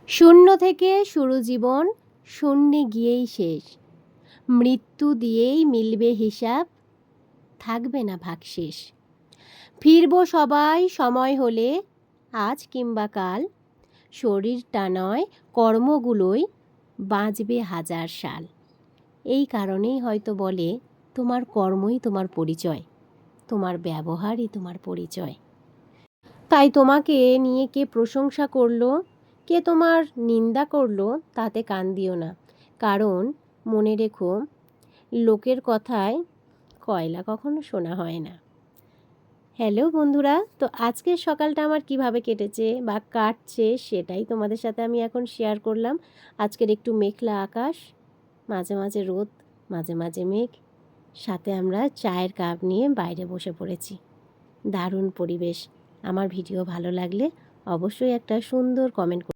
শূন্য থেকে শুরু জীবন, শূন্যে গিয়েই শেষ। মৃত্যু দিয়েই মিলবে হিসাব, থাকবে না ভাগশেষ। ফিরব সবাই সময় হলে, আজ কিংবা কাল। শরীরটা নয় কর্মগুলোই বাঁচবে হাজার সাল। এই কারণেই হয়তো বলে, তোমার কর্মই তোমার পরিচয়, তোমার ব্যবহারই তোমার পরিচয়। তাই তোমাকে নিয়ে কে প্রশংসা করলো, কে তোমার নিন্দা করলো, তাতে কান দিও না। কারণ মনে রেখো, লোকের কথায় কয়লা কখনো শোনা হয় না। হ্যালো বন্ধুরা, তো আজকের সকালটা আমার কিভাবে কেটেছে বা কাটছে সেটাই তোমাদের সাথে আমি এখন শেয়ার করলাম। আজকের একটু মেঘলা আকাশ, মাঝে মাঝে রোদ, মাঝে মাঝে মেঘ, সাথে আমরা চায়ের কাপ নিয়ে বাইরে বসে পড়েছি। দারুণ পরিবেশ। আমার ভিডিও ভালো লাগলে অবশ্যই একটা সুন্দর কমেন্ট